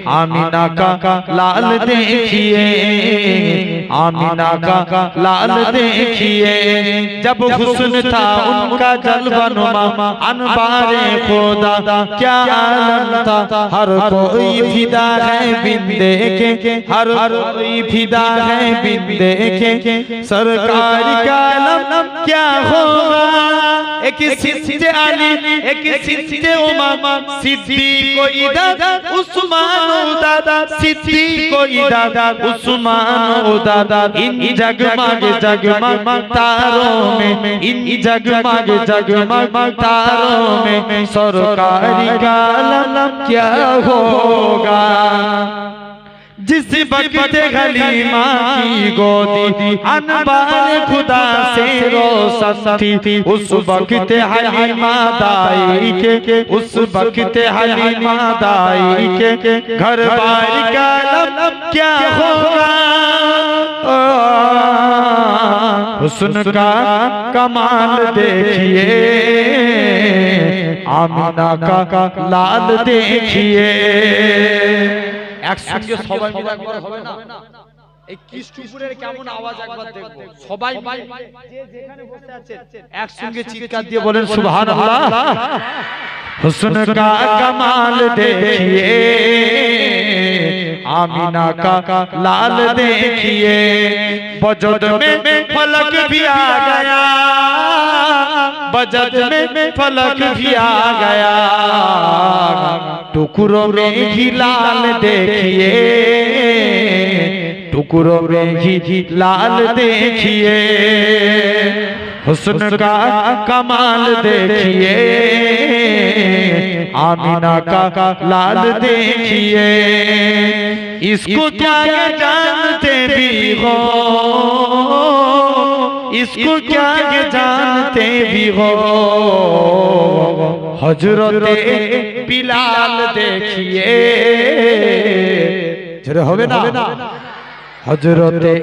Amina का लाल देखिए, Amina का लाल देखिए। जब हुस्न था उनका जलवानुमा अनबारे खुदा क्या आलम था। हर कोई फिदा है बिन देखे, हर कोई फिदा है बिन देखे। सरकार का आलम क्या होगा। एक सिद्दे अली, एक सिद्दे उमर, सिद्दीक को दादा उस्मान दादा, सिद्दीक को दादा उस्मान दादा। इन जगमग जगमग तारों में, इन जगमग जगमग तारों में सरकारी का आलम क्या होगा। जिस वक्त हलीमा की गोदी अनबार खुदा से रोशन थी, उस वक्त हलीमा दाई के, उस वक्त हलीमा दाई के घर बार का आलम क्या होगा। हुस्न का कमाल देखिए, आमीना का लाल देखिए। একসঙ্গে সবাই মিলে একবার হবে না। এই কৃষ্ণপুরের কেমন আওয়াজ একবার দেখবো সবাই মিলে, যে যেখানে বসে আছেন একসঙ্গে চিৎকার দিয়ে বলেন সুবহানাল্লাহ। हुस्न का कमाल देखिए, आमीना का लाल देखिए। बजट में फलक भी आ गया, बजट में फलक भी आ गया। टुकड़ों में ही लाल देखिए, टुकड़ों में ही लाल देखिए। हुस्न का कमाल देखिए, आमीना का लाल देखिए। इसको क्या जानते भी हो, इसको क्या जानते भी हो। हजरते बिलाल देखिए, जरा होवे ना। हजरते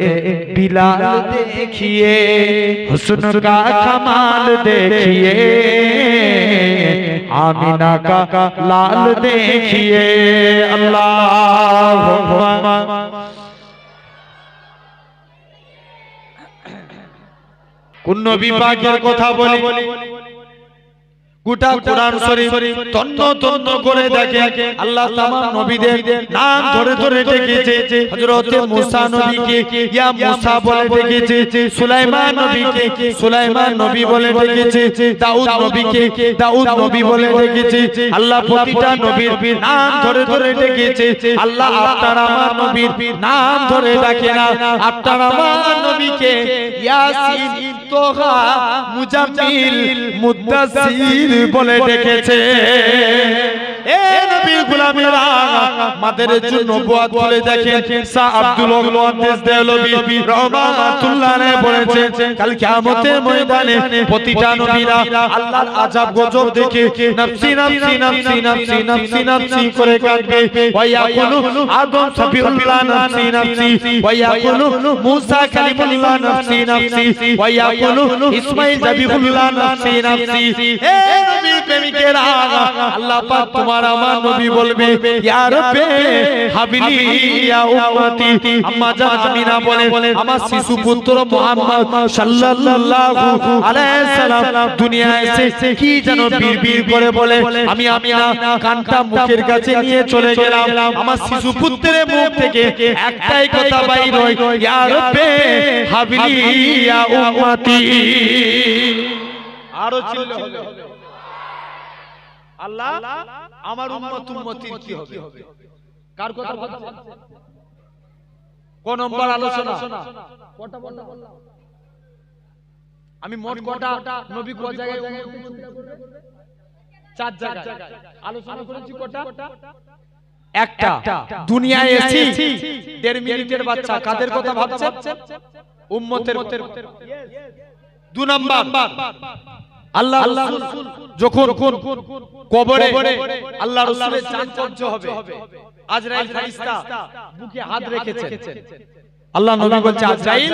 बिलाल देखिए, हुस्न का कमाल देखिए, आमीना का लाल देखिए। अल्लाहुम्मा কোন নবী পাকের কথা বলি, গোটা কোরআন শরীফ তন্ন তন্ন করে দেখে আল্লাহ তামাম নবীদের নাম ধরে ধরে ডেকেছে। হযরত মুসা নবীকে ইয়া মুসা বলে ডেকেছে, সুলাইমান নবীকে সুলাইমান নবী বলে ডেকেছে, দাউদ নবীকে দাউদ নবী বলে ডেকেছে। আল্লাহ প্রতিটা নবীর নাম ধরে ধরে ডেকেছে। আল্লাহ আপনার আমার নবীর নাম ধরে ডাকে না, আপনার আমার নবীকে ইয়াসিন, তোহা, মুজাম্মিল, মুদ্দাসসির বলে ডেকেছে। এ নবীর গোলামেরা আমাদের জন্য নবুয়ত বলে দেখেন। শাহ আব্দুল মুহাদ্দিস দেওলভী রাহমাতুল্লাহ আলাইহি বলেছেন, কাল কিয়ামতের ময়দানে প্রতিটা নবীরা আল্লাহর আযাব গজব দেখে নফসি নফসি নফসি নফসি নফসি নফসি করে কাঁদবে। ওয়া ইয়াকুলু আদম সাবিউল্লাহ নফসি নফসি, ওয়া ইয়াকুলু মুসা কালিমুল্লাহ নফসি নফসি, ওয়া ইয়াকুলু ইসমাঈল জাবিহুল্লাহ নফসি নফসি। হে নবীর প্রেমিকেরা, আল্লাহ পাক তোমার আমার নবী বলবে, ইয়া রাব্বি হাবিলি ইয়া উম্মতি। আম্মা জান আমিনা বলে, আমার শিশু পুত্র মুহাম্মদ সাল্লাল্লাহু আলাইহি সাল্লাম দুনিয়ায় এসে কি যেন বিড়বিড় করে বলে, আমি আমিনা কানটা মুখের কাছে নিয়ে চলে গেলাম। আমার শিশু পুত্রের মুখ থেকে একটাই কথা বাইর হয়, ইয়া রাব্বি হাবিলি ইয়া উম্মতি। আরো চিল্লা হবে, আল্লাহ আমার উম্মত উম্মতির কি হবে। কার কথা বলছেন? কোন নম্বর আলোচনা? কটা বললাম আমি? মোট কটা নবী কোন জায়গায়? 4 জায়গায় আলোচনা করেছি। কটা? একটা। দুনিয়ায় এসেছি 1.5 মিনিটের বাচ্চা, কাদের কথা ভাবছেন? উম্মতের। 2 নাম্বার, আল্লাহ রাসূল যখন কবরে আল্লাহ রাসূলের জান কবজ হবে, আজরাইল ফেরেশতা বুকে হাত রেখেছেন। আল্লাহ নবী বলছে, আজরাইল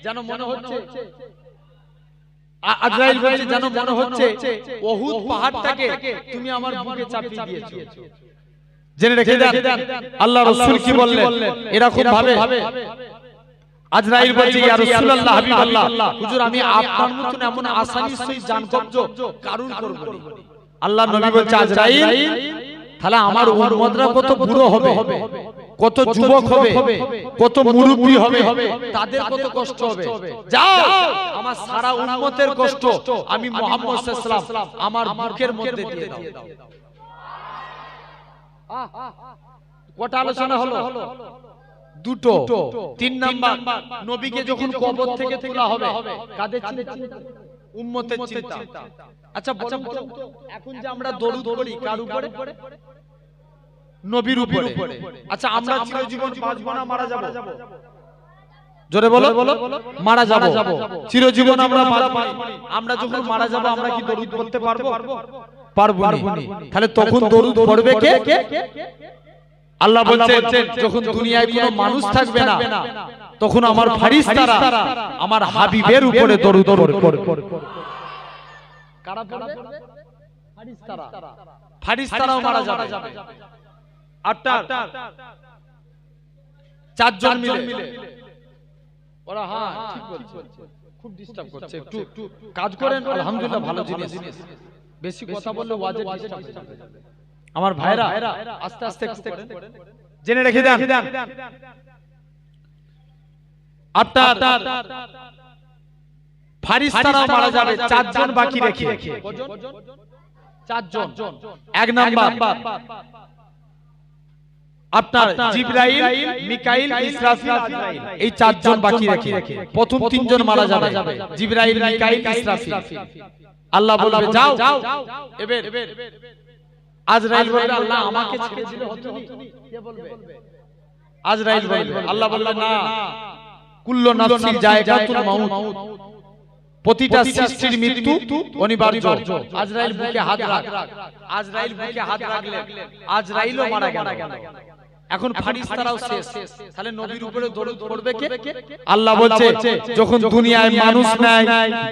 যেন মনে হচ্ছে, আজরাইল বলছে যেন মনে হচ্ছে উহুদ পাহাড়টাকে তুমি আমার বুকে চাপিয়ে দিয়েছো। জেনে রেখে দেন আল্লাহ রাসূল কি বললেন এরকম ভাবে আজরাইল বলছে ইয়া রাসূলুল্লাহ হাবিবাল্লাহ হুজুর আমি আপনার মতন এমন আসানির সহিত জান কবজ কারুর করব না। আল্লাহ নবী বলছে আজরাইল তাহলে আমার উম্মতরা কত বুড়ো হবে, কত যুবক হবে, কত মুরব্বি হবে, তাদের কত কষ্ট হবে। যাও আমার সারা উম্মতের কষ্ট আমি মুহাম্মদ সাল্লাল্লাহু আলাইহি ওয়াসাল্লাম আমার বুকের মধ্যে দিয়ে দাও। কটা আলোচনা হলো? দুটো। তিন নাম্বার নবীকে যখন কবর থেকে তোলা হবে কাদের চিন্তা? উম্মতের চিন্তা। আচ্ছা বলুন তো এখন যে আমরা দরুদ পড়ি কার উপরে? নবীর উপরে। আচ্ছা আমরা চিরজীবন বাঁচবো না মারা যাব? জোরে বলো মারা যাব। চিরজীবন আমরা বাঁচবো। আমরা যখন মারা যাব আমরা কি দরুদ পড়তে পারবো? পারবো না। তাহলে তখন দরুদ পড়বে কে? আল্লাহ বলছেন যখন দুনিয়ায় কোনো মানুষ থাকবে না তখন আমার ফেরেশতারা আমার হাবিবের উপরে দরুদ পড়বে। কারা পড়বে? ফেরেশতারা। ফেরেশতারাও মারা যাবে। আটটা চারজন মিলে ওরা হ্যাঁ ঠিক বলছে, খুব ডিস্টার্ব করছে, একটু কাজ করেন। আলহামদুলিল্লাহ ভালো জিনিস, বেশি কথা বললে ওয়াজে ডিস্টার্ব হয়ে যাবে। আমার ভাইরা আস্তে আস্তে জেনে রেখে দেন আটটা ফেরেশতারা মারা যাবে, চারজন বাকি রেখে। চারজন। এক নাম্বার আপনার জিবরাইল, মিকাইল, ইসরাফিল, আজরাইল, এই চারজন বাকি রেখে প্রথম তিনজন মারা যাবে, জিবরাইল, মিকাইল, ইসরাফিল। আল্লাহ বলবে যাও। এবার আজরাইল বলবে আল্লাহ আমাকে ছেড়ে দিলে হতো না। কে বলবে? আজরাইল বলবে। আল্লাহ বলবে না, কুল্লু নাফসিন যায়গাতুল মাউত, প্রতিটা সৃষ্টির মৃত্যু অনিবার্য। আজরাইল বুকে হাত রাখ। আজরাইল বুকে হাত রাখলে আজরাইলও মারা গেল। এখন ফেরেশতারাও শেষ। তাহলে নবীর উপরে দরুদ পড়বে কে? আল্লাহ বলছে যখন দুনিয়ায় মানুষ নাই,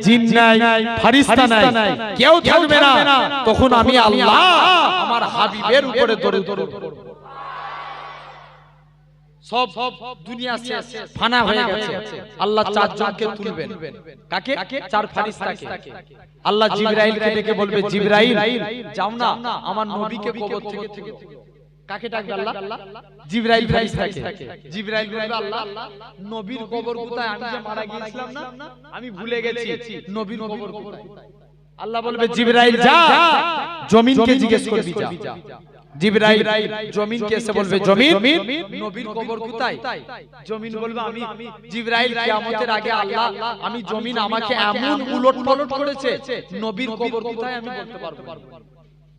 জিন নাই, ফেরেশতা নাই, কেউ থাকবে না, তখন আমি আল্লাহ আমার হাবিবের উপরে দরুদ পড়ব। সব দুনিয়া শেষ, ফানা হয়ে গেছে। আল্লাহ চারজনকে তুলবেন। কাকে? চার ফেরেশতাকে। আল্লাহ জিবরাইলকে ডেকে বলবে জিবরাইল যাও না আমার নবীকে কবর থেকে তুলো। কাকে ডাকবে আল্লাহ? জিবরাইল ফেরেশতাকে। জিবরাইল বলবে আল্লাহ নবীর কবর কোথায়? আমি যে মারা গিয়েছিলাম না, আমি ভুলে গেছি নবীর কবর কোথায়। আল্লাহ বলবে জিবরাইল যা জমিনকে জিজ্ঞেস করবি যা। জিবরাইল জমিনকে এসে বলবে জমিন নবীর কবর কোথায়? জমিন বলবে আমি জিবরাইল কিয়ামতের আগে আল্লাহ আমি জমিন আমাকে এমন উলটপালট করেছে নবীর কবর কোথায় আমি বলতে পারবো না।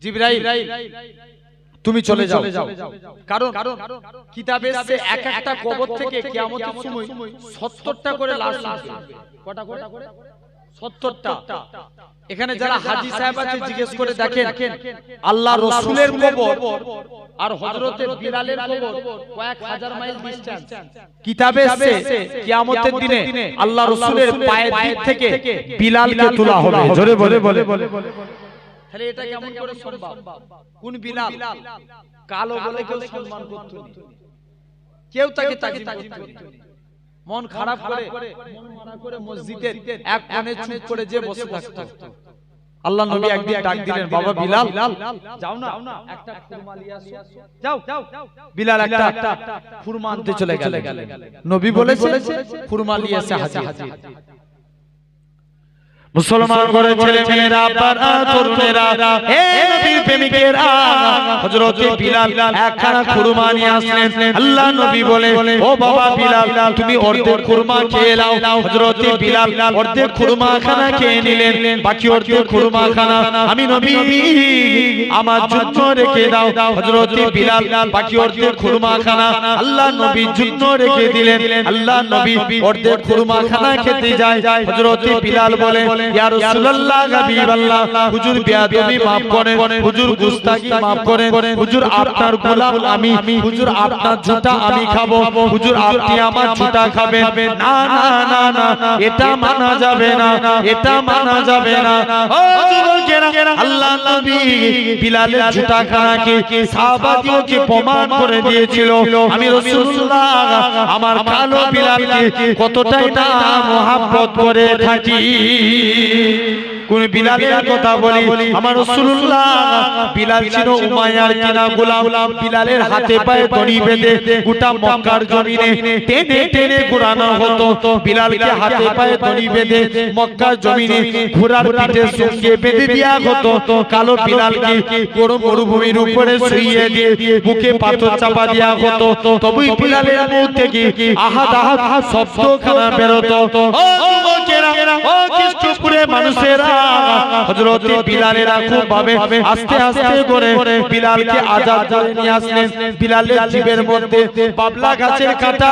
জিবরাইল তুমি চলে যাও, কারণ কিতাবে আছে এক একটা কবর থেকে কিয়ামতের সময় 70টা করে লাশ আসবে। কটা করে? 70টা। এখানে যারা হাজী সাহেব আছে জিজ্ঞেস করে দেখেন আল্লাহ রাসূলের কবর আর হযরতে বিলালের কবর কয়েক হাজার মাইল ডিসটেন্স। কিতাবে আছে কিয়ামতের দিনে আল্লাহ রাসূলের পায়ের দিক থেকে বিলালকে তোলা হবে। জোরে বলে তাহলে এটা কেমন করে সম্ভব? কোন বিলাল? কালো বলে কেউ সম্মান করত না, কেউ তাকে তাজিম করত না। মন খারাপ করে মন মারা করে মসজিদের এক কোণে চুপ করে যে বসে থাকতো। আল্লাহ নবী একদিন ডাক দিলেন বাবা বিলাল যাও না একটা খুরমা নিয়ে আসো। যাও। বিলাল একটা খুরমা আনতে চলে গেলেন। নবী বলেছে খুরমা নিয়ে এসে হাজির। মুসলমান ঘরের ছেলে মেয়েরা পাড়া তরুণেরা হে নবীর প্রেমিকেরা হযরত বিলাল একখানা খুরমা নিয়ে আসলেন। আল্লাহ নবী বলে ও বাবা বিলাল তুমি অর্ধেক খুরমা খেয়ে নাও। হযরত বিলাল অর্ধেক খুরমা খানা খেয়ে নিলেন, বাকি অর্ধেক খুরমা খানা আমি নবী আমার জন্য রেখে দাও। হযরত বিলাল বাকি অর্ধেক খুরমা খানা আল্লাহ নবীর জন্য রেখে দিলেন। আল্লাহ নবী অর্ধেক খুরমা খানা খেতে যায়। হযরত বিলাল বলে ইয়া রাসূলুল্লাহ হাবিবাল্লাহ হুজুর বেয়াদবি maaf করেন হুজুর গুস্তাখি maaf করেন হুজুর আপনার গোলাম আমি হুজুর আপনার জুতা আমি খাবো হুজুর আপনি আমার জুতা খাবেন না না না না এটা মানা যাবে না এটা মানা যাবে না ও যুবকেরা আল্লাহ নবী বিলালের জুতা খানাকে সাহাবাদিওকে প্রমাণ করে দিয়েছিল আমি রাসূলুল্লাহ আমার কালো বিলালকে কতটাই না মহব্বত করে থাকি কোন বিলালের কথা বলি আমার রাসূলুল্লাহ বিলাল ছিল উমাইয়ার কিনা গোলাম বিলালের হাতে পায়ে দড়ি বেঁধে গোটা মক্কার জমিনে টেনে টেনে ঘোরানো হতো বিলালকে হাতে পায়ে দড়ি বেঁধে মক্কার জমিনে ঘোড়ার পিঠে সঙ্গে বেঁধে দেয়া হতো কালো বিলালকে বড় মরুভূমির উপরে শুইয়ে দিয়ে বুকে পাথর চাপা দেয়া হতো তবেই বিলালের মুখ থেকে আহাদ আহাদ শব্দ খানা বেরোতো ও যুবকেরা ও কৃষ্ণপুরে মানুষেরা হযরত বিলালের খুব ভাবে আস্তে আস্তে করে বিলালকে আজাদ করে নিয়ে আসলেন বিলালের জিবের মধ্যে বাবলা গাছের কাঁটা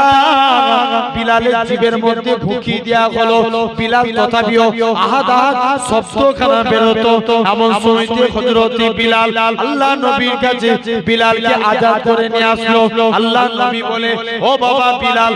বিলালের জিবের মধ্যে ঢুকিয়ে দেয়া হলো বিলাল তথাপিও আহাদ আহাদ শব্দ খানা বেরোতো এমন সময়তে হযরত বিলাল আল্লাহ নবীর কাছে বিলালকে আজাদ করে নিয়ে আসলো আল্লাহ নবী বলে ও বাবা বিলাল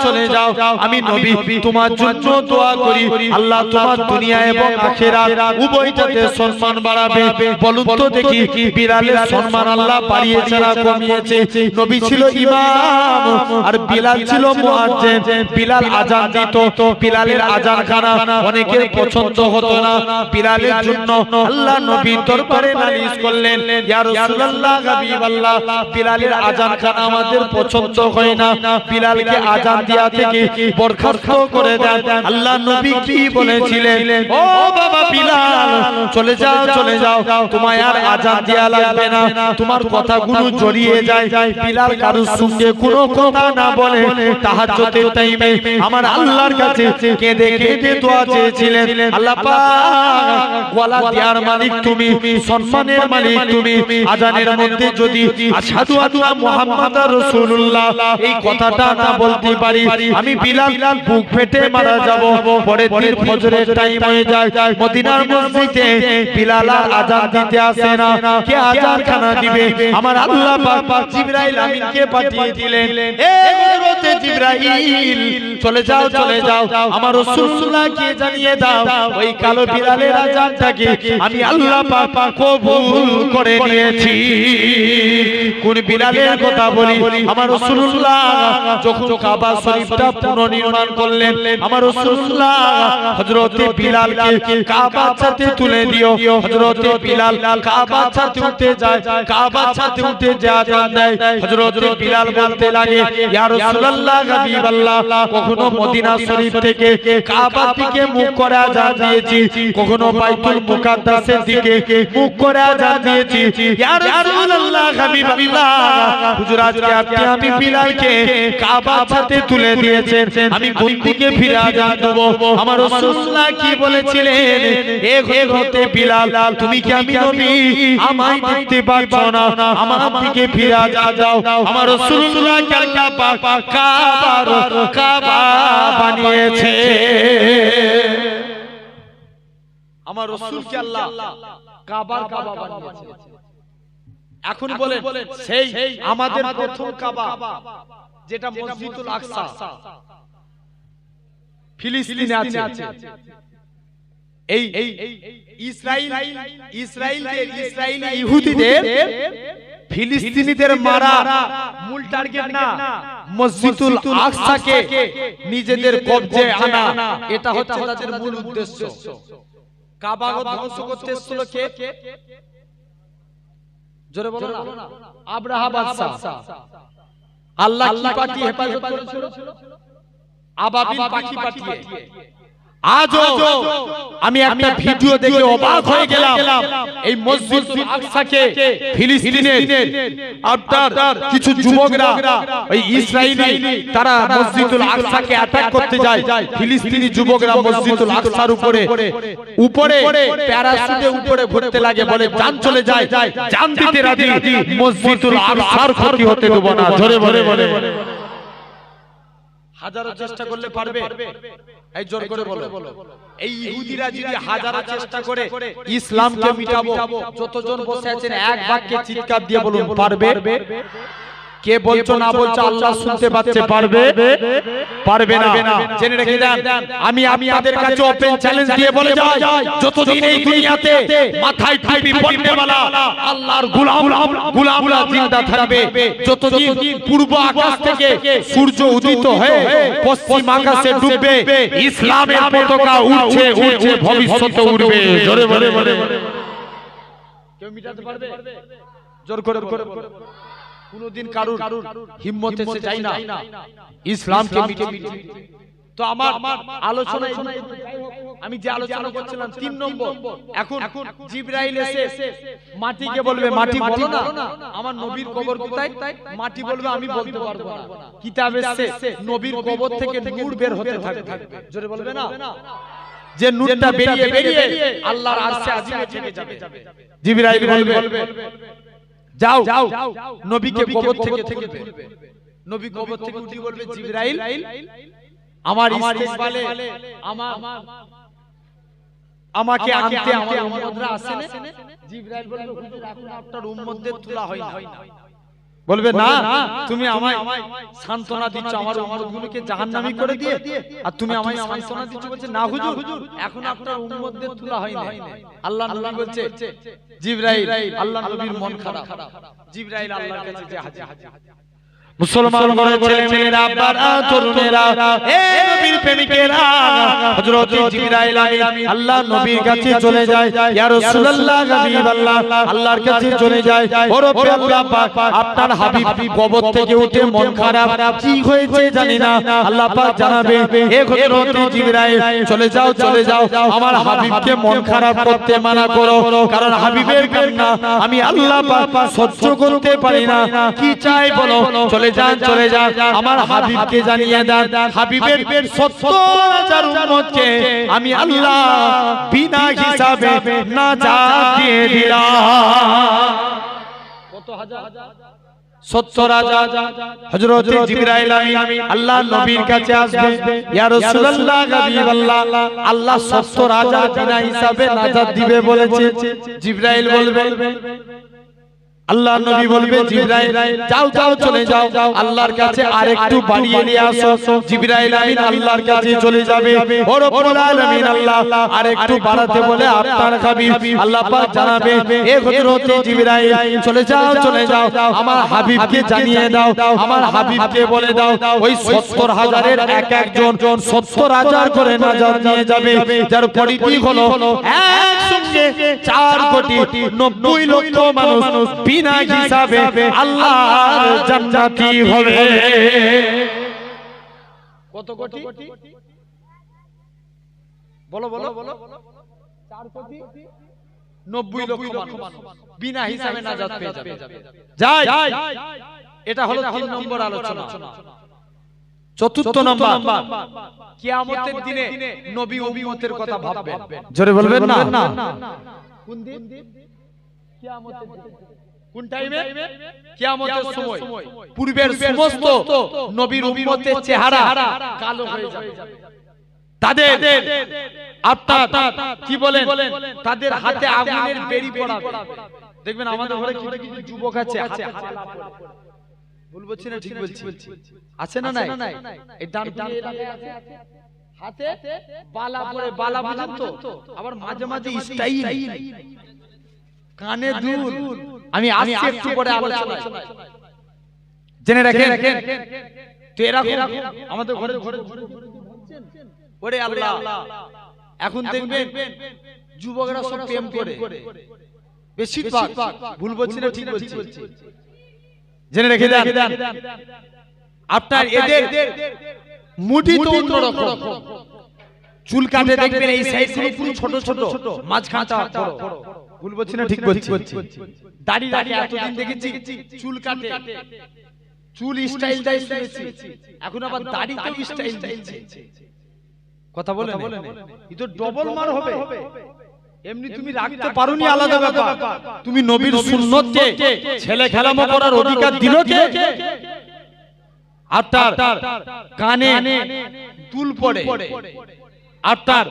চলে যাও আমি নবী তোমার জন্য দোয়া করি আল্লাহ তোমার দুনিয়া এবং আখিরাত উভয়টাতে সম্মান বাড়াবে বলুন তো দেখি বিলালের সম্মান আল্লাহ বাড়িয়েছে না কমিয়েছে নবী ছিল ইমাম আর বিলাল ছিল মুয়াজ্জিন বিলাল আযান দিত বিলালের আযান খানা অনেকের পছন্দ হতো না বিলালের জন্য আল্লাহ নবী দরবারে নালিশ করলেন ইয়া রাসূলুল্লাহ হাবিবাল্লাহ বিলালের আযান খানা আমাদের পছন্দ হয় না বিলালকে আযান দেয়া থেকে বরখাস্ত করে দেন আল্লাহ নবী কি বলেছিলেন ও বাবা বিলাল চলে যাও তোমায় আর আযান দেয়া লাগবে না তোমার কথাগুলো জড়িয়ে যায় বিলাল কারোর সঙ্গে কোনো কথা না বলে তাহাজ্জুদের টাইমে আমার আল্লাহর কাছে কেঁদে কেঁদে দোয়া চেয়েছিলেন আল্লাহ পাক ওয়ালা দিয়ার মালিক তুমি সম্মানের মালিক তুমি আযানের মধ্যে যদি আশহাদু আন্না মুহাম্মাদার রাসূলুল্লাহ এই কথাটা না বলতে পারি আমি বিলাল বুক ফেটে মারা যাব পরের দিন ফজরের টাইম হয়ে যায় মদিনার মসজিদে বিলাল আযান দিতে আসে না কে আযান খানা দিবে আমার আল্লাহ পাক জিবরাইল আমিনকে পাঠিয়ে দিলেন এ হযরত জিবরাইল চলে যাও আমার রাসূলুল্লাহকে জানিয়ে দাও ওই কালো বিলালের আযানটাকে আমি আল্লাহ পাক কবুল করে নিয়েছি কোন বিলালের কথা বলি আমার রাসূলুল্লাহ যখন কাবা শরীফটা পুনর্নির্মাণ করলেন আমার রাসূলুল্লাহ হযরত বিলালকে কাবার সাথে তুলে দিও হযরত বিলাল কাবার সাথে উঠে যায় কাবার সাথে উঠে যায় দেয় হযরত বিলাল বলতে লাগে ইয়া রাসূলুল্লাহ হাবিবাল্লাহ কখনো মদিনা শরীফ থেকে কাবার দিকে মুখ করে আযান দিয়েছি কখনো বাইতুল মুকাদ্দাসের দিকে মুখ করে আযান দিয়েছি ইয়া রাসূলুল্লাহ হাবিবাল্লাহ হুজুর আজকে আপনি বিলালকে কাবার সাথে তুলে দিয়েছেন আমি কোন দিকে ফিরে আযান দেব আমার রাসূলুল্লাহ কি বলেছিলেন এ হতে বিলাল তুমি কি আমি নবী আমায় দেখতে পাচ্ছ না আমার দিকে ফিরে আযান দাও আমার রাসূলুল্লাহ কাবা বানিয়েছে আমার রাসূলকে আল্লাহ কাবার কাবা বানিয়েছে এখন বলেন সেই আমাদের প্রথম কাবা যেটা মসজিদুল আকসা ফিলিস্তিনে আছে এই ইসরায়েলি ইহুদিদের ফিলিস্তিনিদের মারা মূল টার্গেট না মসজিদুল আকসাকে নিজেদের কবজায় আনা এটা হচ্ছে তাদের মূল উদ্দেশ্য কাবাকে ধ্বংস করতে এসেছিল কে জোরে বলো না আব্রাহা বাদশা আল্লাহ কি পাঠিয়ে হেফাজত করেছিল আবাবিল পাখি পাঠিয়ে আজও আমি একটা ভিডিও দেখে অবাক হয়ে গেলাম এই মসজিদুল আকসাকে ফিলিস্তিনের আপনার কিছু যুবকরা ওই ইসরায়েলি তারা মসজিদুল আকসাকে অ্যাটাক করতে যায় ফিলিস্তিনি যুবকরা মসজিদুল আকসার উপরে প্যারাসুটে উপরে ঘুরতে লাগে বলে জান চলে যায় জান দিতে রাজি মসজিদুল আকসার ক্ষতি হতে দেব না জোরে বলে হাজারো চেষ্টা করলে পারবে? এই জোর করে বলো। এই ইহুদিরা যদি হাজারো চেষ্টা করে ইসলামকে মিটাবো, যতজন বসে আছেন এক বাক্যে চিৎকার দিয়ে বলুন পারবে? কে বলছো না বলছো আল্লাহ শুনতে পাচ্ছে, পারবে? পারবে না। জেনে রেখে দেন, আমি আপনাদের কাছে ওপেন চ্যালেঞ্জ দিয়ে বলে যাই, যতদিন এই দুনিয়াতে মাথায় টুপি পরনেওয়ালা আল্লাহর গোলামরা জিন্দা থাকবে, যতদিন পূর্ব আকাশ থেকে সূর্য উদিত হয়ে পশ্চিম আকাশে ডুববে, ইসলামের পতাকা উঠছে উঠছে, ভবিষ্যতে উঠবে। জোরে বলে বলে কেউ মিটাতে পারবে? জোর করে বলো। কোনদিন কারুর হিম্মত এসে যায় না ইসলামকে মিটিয়ে। তো আমার আলোচনা, আমি যে আলোচনা করছিলাম 3 নম্বর, এখন জিবরাইল এসে মাটিকে বলবে, মাটি বলো না আমার নবীর কবর কোথায়? মাটি বলবে আমি বলতে পারবো না। কিতাব এসেছে নবীর কবর থেকে নূর বের হতে থাকবে। জোরে বলবে না, যে নূরটা বেরিয়ে বেরিয়ে আল্লাহর আরশে আজিমে থেকে যাবে। জিবরাইল বলবে যাও নবীকে কবর থেকে তুলবে। নবী কবর থেকে উঠে বলবে, জিবরাইল আমার ইস্তেকবালে আমাকে আনতে আমার উম্মতরা আসে না। জিবরাইল বলবে, হুজুর এখন আপনার উম্মতদের তোলা হয় না। বলবে না, তুমি আমায় সান্তনা দিচ্ছ আমার উম্মতগুলোকে জাহান্নামী করে দিয়ে, আর তুমি আমায় সান্তনা দিচ্ছ। বলছে না হুজুর, এখন আপনার উম্মতদের তোলা হয় না। আল্লাহ নবী বলছে, জিবরাইল, আল্লাহ নবীর মন খারাপ। জিবরাইল আল্লাহর কাছে যে হাজির। মুসলমান ঘরে ছেলে মেয়েরা, আব্বারা, তরুণেরা, হে নবীর প্রেমিকেরা, হযরত জিবরাইল আমিন আল্লাহ নবীর কাছে চলে যায়। ইয়া রাসূলুল্লাহ, হাবিবাল্লাহ, আল্লাহর কাছে চলে যায়। ও রব্বে আল্লাহ পাক, আপনার হাবিব কবর থেকে উঠে মন খারাপ, কি হয়েছে জানি না, আল্লাহ পাক জানাবে, হে হযরত জিবরাইল চলে যাও চলে যাও, আমার হাবিবকে মন খারাপ করতে মানা করো, কারণ হাবিবের কান্না আমি আল্লাহ পাক সহ্য করতে পারি না। কি চাই বলো? চলে যান আমার হাবিবকে জানিয়ে দেন, হাবিবের 70,000 উম্মতকে আমি আল্লাহ বিনা হিসাবে নাজাত দিয়ে দিলাম। কত হাজার? 70,000। হযরত জিবরাইল আমিন আল্লাহ নবীর কাছে আসবে, ইয়া রাসূলুল্লাহ, হাবিবাল্লাহ, আল্লাহ 70,000 বিনা হিসাবে নাজাত দিবে বলেছে। জিবরাইল বলবে, আল্লাহ নবী বলবে, জিবরাইল যাও যাও চলে যাও, আল্লাহর কাছে আরেকটু বাড়িয়ে নিয়ে আসো। জিবরাইল আমিন আল্লাহর কাছে চলে যাবে। ও রব্বুল আলামিন আল্লাহ আরেকটু বাড়াতে বলে আপনার হাবিব আল্লাহ পাক জানাবে, হে হযরত জিবরাইল চলে যাও চলে যাও, আমার হাবিবকে জানিয়ে দাও, আমার হাবিবকে বলে দাও, ওই 70,000-এর এক একজন 70,000 করে নাজাত নিয়ে যাবে, যার পরিধি হলো একসঙ্গে 4,90,00,000 মানুষ বিনা হিসাবে আল্লাহর জান্নাতি হবে। কত কোটি? বলো বলো, 4,90,00,000 মানুষ বিনা হিসাবে নাজাত পেয়ে যাবে। যাই, এটা হলো 3 নম্বর আলোচনা। 4র্থ নম্বর, কিয়ামতের দিনে নবী উম্মতের কথা ভাববেন। জোরে বলবেন না? কোন দিন? কিয়ামতের দিন। কোন টাইমে? কিয়ামতের সময় পূর্বের সমস্ত নবীর উম্মতের চেহারা কালো হয়ে যাবে। তাদের আপনার কি বলেন, তাদের হাতে আগুনের বেড়ি পড়াবে। দেখবেন আমাদের ঘরে কিছু যুবক আছে, হাতে ভুল বলছি না ঠিক বলছি? আছে না নাই? এই ডান হাতে বালা পরে, বালা বুঝেন তো, আবার মাঝে মাঝে স্টাইল, কানে দুল। আমি আসছি একটু পরে আলোচনা, জেনে রাখেন। তো এরকম আমাদের ঘরে ওরে আল্লাহ, এখন দেখবেন যুবকরা সব প্রেম করে, বেশিরভাগ, ভুল বলছি না ঠিক বলছি? জেনে রেখে দেন, আপনার এদের মুডি তো অন্যরকম। চুল কাটে দেখবেন এই সাইডগুলো পুরো ছোট ছোট, মাঝখানটা বড়। ভুল বলছি না ঠিক বলছি? দাড়ি রাখে, এতদিন দেখেছি চুল কাটে, চুল স্টাইল দেয় শুনেছি, এখন আবার দাড়িতেও স্টাইল দিচ্ছে। কথা বলেন, এই তো ডবল মার হবে। এমনি তুমি রাখতে পারোনি আলাদা ব্যাপার, তুমি নবীর সুন্নতকে ছেলে খেলামো করার অধিকার দিল কে? আর তার কানে দুল পড়ে, আর তার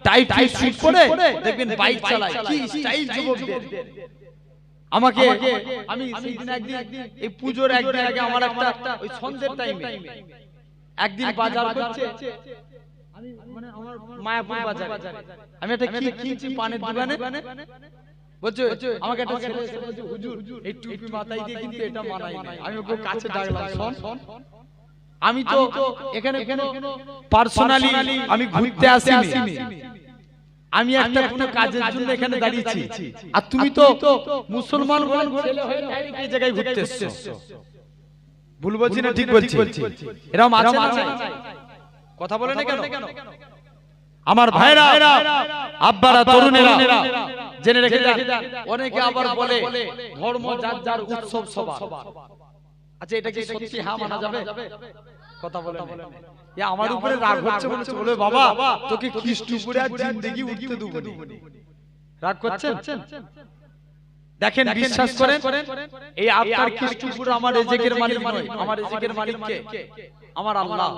টাইট স্যুট পরে দেখবেন বাইক চালায়, কি স্টাইল যুবকদের। আমাকে আমি সেইদিন একদিন এই পূজোর একদিন আগে আমার একটা ওই সন্ধ্যের টাইমে একদিন বাজার করছে, আমি মানে আমার মায়াপুর বাজারে আমি একটা কি কিনছি পানের দোকানে, বলছে আমাকে একটা ছেলে এসে বলছে হুজুর এই টুপি মাথায় দিয়ে কিন্তু এটা মানায় না। আমি ওকে কাছে ডাকলাম, শোন আমি তো এখানে পার্সোনালি আমি ঘুরতে আসিনি, আমি একটা কোনো কাজের জন্য এখানে দাঁড়িয়েছি, আর তুমি তো মুসলমান ছেলে হয়ে এই জায়গায় ঘুরতে এসেছো। ভুল বলছি না ঠিক বলছি? এরকম আছে না? কথা বলে না কেন আমার ভাইরা, আব্বারা, তরুণেরা জেনে রেখে যান। অনেকে আবার বলে ধর্ম যার যার উৎসব সবার। আচ্ছা এটা কি সত্যি হ্যাঁ মানা যাবে? কথা বলে না। আমার উপরে রাগ হচ্ছে বলে বাবা তোকে খ্রিস্টপুরে আর জিন্দেগি উঠতে দেব না। রাগ করছেন? দেখেন বিশ্বাস করেন এই আপনার খ্রিস্টপুর আমার রিজিকের মালিক নয়, আমার রিজিকের মালিক কে? আমার আল্লাহ।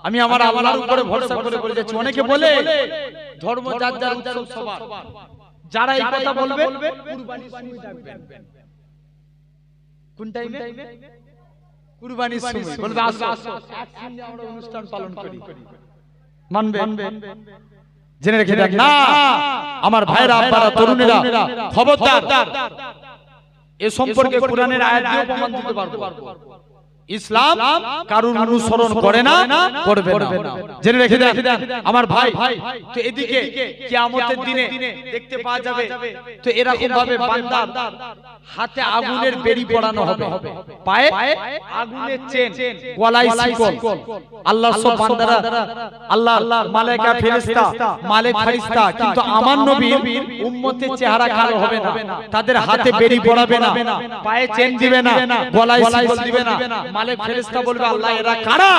আমি আমার আল্লাহর উপরে ভরসা করে বলে যাচ্ছি। অনেকে বলে ধর্ম যার যার উৎসব সবার। যারা এই কথা বলবে কুরবানির সময় ডাকবেন। কোন টাইমে? কুরবানির সময় বলবে আসো একসঙ্গে আমরা অনুষ্ঠান পালন করি। মানবে? জেনে রেখে দেখ না আমার ভাইরা, আব্বারা, তরুণেরা খবরদার, এ সম্পর্কে কোরআনের আয়াত দিয়ে প্রমাণ দিতে পারবো। ইসলাম কারুর অনুসরণ করে না, করবে না। জেনে রেখে দেন আমার ভাই। তো এদিকে কিয়ামতের দিনে দেখতে পাওয়া যাবে তো এরকম ভাবে বান্দার হাতে আগুনের বেড়ি পড়ানো হবে, পায়ে আগুনের চেন, গলায় শিকল। আল্লাহ সব বান্দারা, আল্লাহ মালায়েকা ফেরেশতা, মালিক ফেরেশতা, কিন্তু আমার নবীর উম্মতের চেহারা কালো হবে না, তাদের হাতে বেড়ি পড়াবে না, পায়ে চেন দিবে না, গলায় শিকল দিবে না। মালিক ফেরেশতা বলবে আল্লাহ এরা কারা?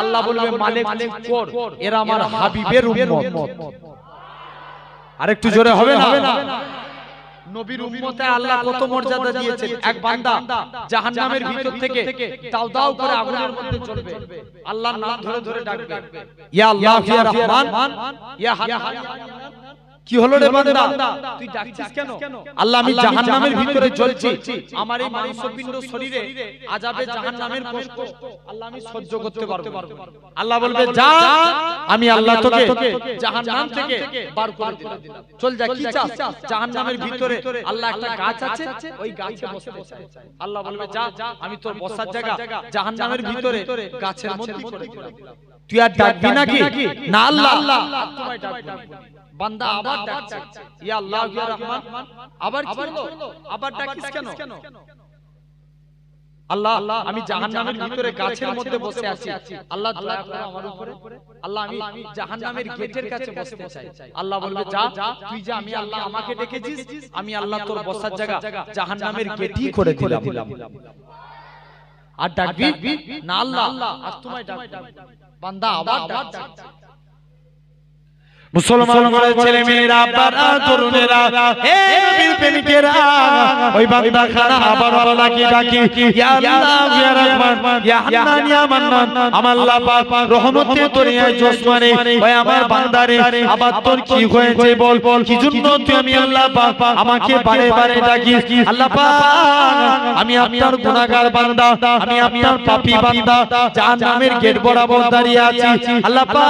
আল্লাহ বলবে মালিক চোর, এরা আমার হাবিবের উম্মত। আরেকটু জোরে হবে না? নবীর উম্মতে আল্লাহ কত মর্যাদা দিয়েছেন। এক বান্দা জাহান্নামের ভিতর থেকে দাও দাও করে আগুনের মধ্যে জ্বলবে, আল্লাহর নাম ধরে ধরে ডাকবে, ইয়া আল্লাহ, ইয়া রহমান, ইয়া হান্নান। কি হলো রে বান্দা, তুই ডাকছিস কেন? আল্লাহ আমি জাহান্নামের ভিতরে জ্বলছি, আমার এই মাংসপিণ্ড শরীরে আযাবে জাহান্নামের কষ্ট আল্লাহ আমি সহ্য করতে পারবো। আল্লাহ বলবে যা, আমি আল্লাহ তোকে জাহান্নাম থেকে বার করে দিলাম, চল যা। কি চাস? জাহান্নামের ভিতরে আল্লাহ একটা গাছ আছে, ওই গাছে বসতে চাই। আল্লাহ বলবে যা, আমি তোর বসার জায়গা জাহান্নামের ভিতরে গাছের মধ্যে করে দিলাম। তুই আর ডাকবি নাকি? না আল্লাহ তোমায় ডাকবো। বান্দা আবার ডাকছে ইয়া আল্লাহ, ইয়া রহমান। আবার কি হলো? আবার ডাকিস কেন? আল্লাহ আমি জাহান্নামের ভিতরে গাছের মধ্যে বসে আছি, আল্লাহ দয়া করো আমার উপরে। আল্লাহ আমি জাহান্নামের গেটের কাছে বসতে চাই। আল্লাহ বলবে যা, তুই যা, আমি আল্লাহ আমাকে ডেকেছিস, আমি আল্লাহ তোর বসার জায়গা জাহান্নামের গেটই করে দিলাম। আর ডাকবি না? আল্লাহ আজ তোমায় ডাকবো। বান্দা আবার ডাকছে। মুসলমান ঘরের ছেলে মেয়েরা, আব্বারা, তরুণেরা, হে নবীর প্রেমিকেরা, ওই বান্দা খানা আবার আল্লাহকে ডাকি, ইয়া আল্লাহ, ইয়া রহমান, ইয়া হান্নান, ইয়া মান্নান। আমার আল্লাহ পাক রহমতের দরিয়ায় জোসমানে, ওই আমার বান্দারে আবার তোর কি হয়েছে বল, কি জন্য তুই আমি আল্লাহ পাক আমাকে বারে বারে ডাকিস? আল্লাহ পাক আমি আপনার গুনাহগার বান্দা, আমি আপনার পাপী বান্দা, জাহান্নামের গেট বরাবর দাঁড়িয়ে আছি। আল্লাহ পাক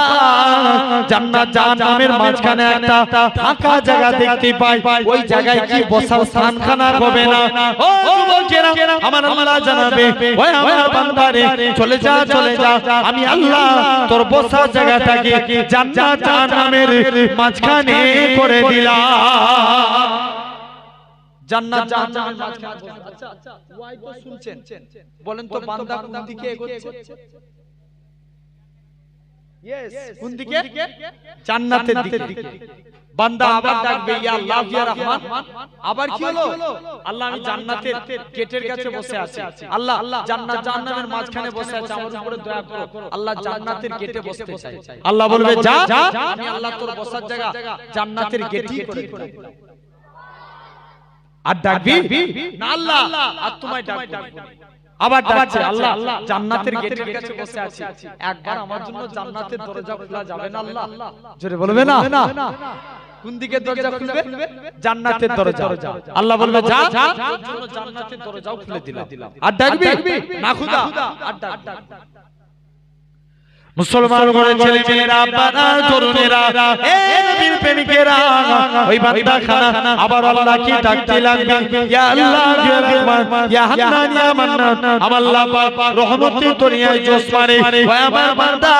জান্নাত জাহান্নামের মাঝখানে একটা ফাঁকা জায়গা দেখতে পাই, ওই জায়গায় কি বসার স্থানখানা হবে না? ও যুবকেরা, আমার আল্লাহ জানাবে ওই আমার বান্দারে চলে যা, চলে যা, আমি আল্লাহ তোর বসার জায়গাটাকে জান্নাত জাহান্নামের মাঝখানে করে দিলাম। জান্নাত জাহান্নামের মাঝখানে। আচ্ছা ওয়াই তো শুনছেন, বলেন তো বান্দা কোন দিকে এগোচ্ছে? কোন দিকে? জান্নাতের দিকে। বান্দা আবার ডাকবে ইয়া আল্লাহ, ইয়া রহমান। আবার কি হলো? আল্লাহ আমি জান্নাতের গেটের কাছে বসে আছি, আল্লাহ জান্নাত জাহান্নামের মাঝখানে বসে আছে, আমার উপরে দয়া করো। আল্লাহ জান্নাতের গেটে বসতে চাই। আল্লাহ বলবে যা, আমি আল্লাহ তোর বসার জায়গা জান্নাতের গেটই করে দিলাম। আর ডাকবি না? আল্লাহ আর তোমায় ডাকবো। আবার ডাকছে, আল্লাহ জান্নাতের গেটের কাছে বসে আছি, একবার আমার জন্য জান্নাতের দরজা খোলা যাবে না আল্লাহ? জোরে বলবে না? কোন দিকে দরজা খুলবে? জান্নাতের দরজা। আল্লাহ বলবে যা, তোর জন্য জান্নাতের দরজাও খুলে দিলাম। আর ডাকবি না খোদা? আর ডাক। মুসলমান ঘরের ছেলে মেয়েরা, আব্বারা, তরুণেরা, এ নবীর প্রেমিকেরা, ওই বান্দা খানা আবার আল্লাহকে ডাকতে লাগবে, ইয়া আল্লাহ, ইয়া রহমান, ইয়া হান্নান, ইয়া মান্নান। আমার আল্লাহ পাক রহমতের দুনিয়ায় জোশ মারে, ওই আমার বান্দা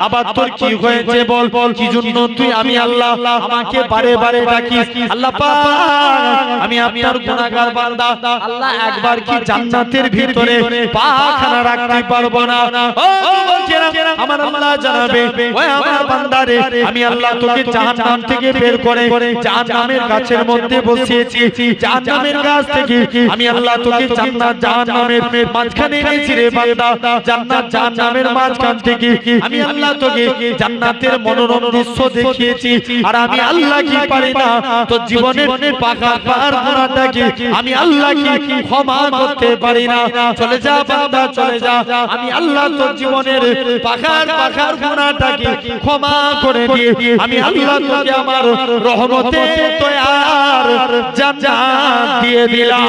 আবার তোর কি হয়েছে বল, কি জন্য তুই আমি আল্লাহ আমাকে বারে বারে ডাকিস? আল্লাহ পাক, আমি আপনার গুনাহগার বান্দা, আল্লাহ একবার কি জান্নাতের ভিতরে পা খানা রাখতে পারবো না? ও বলছিলাম আমার আল্লাহ জানাবে, ওই আমার বান্দারে আমি আল্লাহ তোকে জাহান্নাম থেকে বের করে জাহান্নামের গাছের মধ্যে বসিয়েছি, জাহান্নামের গাছ থেকে আমি আল্লাহ তোকে জান্নাত জাহান্নামের মাঝখানে এনেছি রে বান্দা, জান্নাত জাহান্নামের মাঝখান থেকে আমি আল্লাহ তোকে জান্নাতের মনোরম দৃশ্য দেখিয়েছি। আর আমি আল্লাহ কি পারি না তোর জীবনের পাকা পার গুনাহটাকে আমি আল্লাহ কি ক্ষমা করতে পারি না? চলে যা বান্দা, চলে যা, আমি আল্লাহ তোর জীবনের পাকা পাখার গুনাহটাকে ক্ষমা করে দিয়ে আমি আল্লাহ তোকে আমার রহমতে তৈয়ার জান্নাত দিয়ে দিলাম।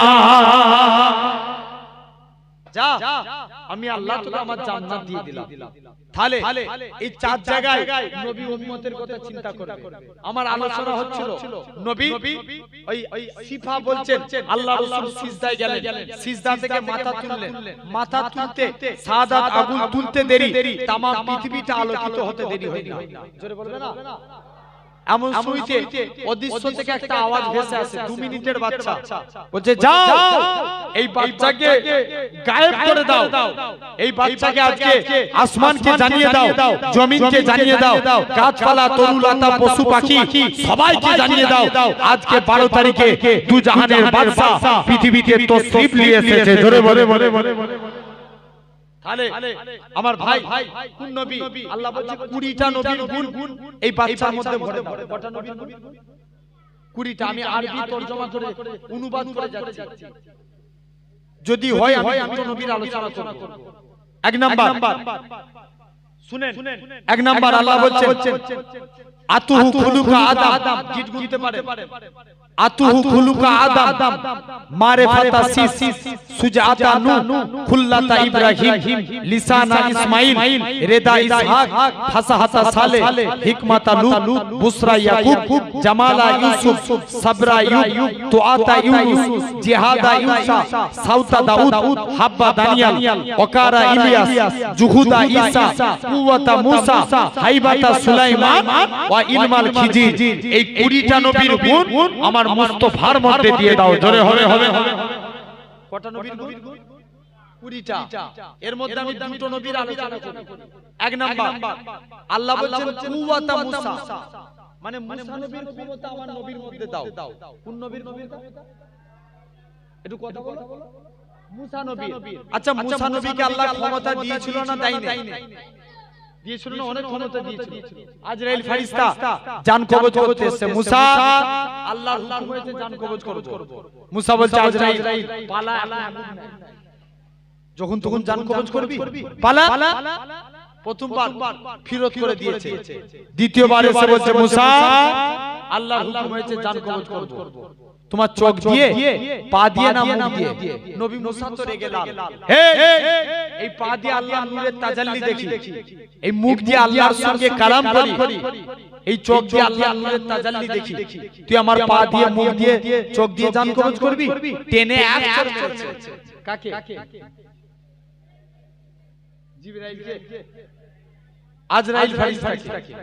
যা, আমি আল্লাহ তোকে আমার জান্নাত দিয়ে দিলাম। তাহলে এই চার জায়গায় নবী উম্মতের কথা চিন্তা করবে। আমার আলোচনা হচ্ছিল নবী ওই সিফা বলছেন, আল্লাহ রাসূল সিজদায় গেলেন, সিজদা থেকে মাথা তুললেন, মাথা তুলতে সাদাত আগুন তুলতে দেরি, তাম পৃথিবীটা আলোকিত হতে দেরি হয় না। জোরে বলবে না? এমন সময়তে অদৃশ্য থেকে একটা আওয়াজ ভেসে আসে, 2 মিনিটের বাচ্চা বলছে, যাও এই বাচ্চাকে গায়েব করে দাও, এই বাচ্চাকে আজকে আসমানকে জানিয়ে দাও, জমিনকে জানিয়ে দাও, গাছপালা, তরুলতা, পশু পাখি সবাইকে জানিয়ে দাও, আজকে 12 তারিখে দু জাহানের বাদশা পৃথিবীতে তশরিফ নিয়ে এসেছে। জোরে বলে বলে বলে তাহলে আমার ভাই কোন নবী? আল্লাহ বলছে 20টা নবীর গুণ এই বাচ্চার মধ্যে ভরে ভরে। কটা নবীর গুণ? 20টা। আমি আরবি তরজমা করে অনুবাদ করে যাচ্ছি, যদি হয় আমি তো নবীর আলোচনা করব। 1 নাম্বার শুনেন, 1 নাম্বার আল্লাহ বলছেন আতুহু খুলুকা আদম, গীত গুনতে পারে, আতুহু খুলুকা আদম, মারিফাতা সিস, সুজাতা নূহ, খুল্লাতা ইব্রাহিম, লিসানা ইসমাইল, রেদা ইসহাক, ফাসাহাতা সালেহ, হিকমাতা লূত, বুসরা ইয়াকুব, জামালা ইউসুফ, সাবরা আইয়ুব, তুআতা ইউনুস, জিহাদা ইউসা, সাউতা দাউদ, হাব্বা দানিয়াল, ওকারা ইলিয়াস, জুহুদা ঈসা, কুওয়াতা মুসা, হাইবাতা সুলাইমান, ওয়া ইলমাল খিজির। এই 20টা নবীর গুণ আমার মুস্তাফার মধ্যে দিয়ে দাও। জোরে হবে হবে। কটা নবীর গুণ? 20টা। এর মধ্যে আমি দুটো নবীর আলোচনা করব। 1 নাম্বার আল্লাহ বলেন কুওয়াতা মুসা, মানে মুসা নবীর ক্ষমতা আমার নবীর মধ্যে দাও। কোন নবীর ক্ষমতা? একটু কথা বলো। মুসা নবী। আচ্ছা, মুসা নবীকে আল্লাহ ক্ষমতা দিয়েছিল না দেয়নি? দিয়েছিল না, অনেক ক্ষমতা দিয়েছিল। আজরাইল ফেরেশতা জান কবজ করতে এসেছে, মুসা আল্লাহর হুকুম হয়েছে জান কবজ করব। মুসা বলছে আজরাইল পালা, যখন তখন জান কবজ করবি, পালা। প্রথমবার ফিরত করে দিয়েছে, দ্বিতীয়বার এসে বলছে মুসা আল্লাহর হুকুম হয়েছে জান কবজ করব। তোমার চোখ দিয়ে, পা দিয়ে না মুখ দিয়ে? নবী মুসা তো রেগে লাল, এই পা দিয়ে আল্লাহর নূরের তাজাল্লি দেখি, এই মুখ দিয়ে আল্লাহর সঙ্গে কালাম করি, এই চোখ দিয়ে আল্লাহর নূরের তাজাল্লি দেখি, তুই আমার পা দিয়ে, মুখ দিয়ে, চোখ দিয়ে জান কবজ করবি? টেনে এক চড় চলছে। কাকে? জিবরাইলকে। আজরাইল ফেরেশতাকে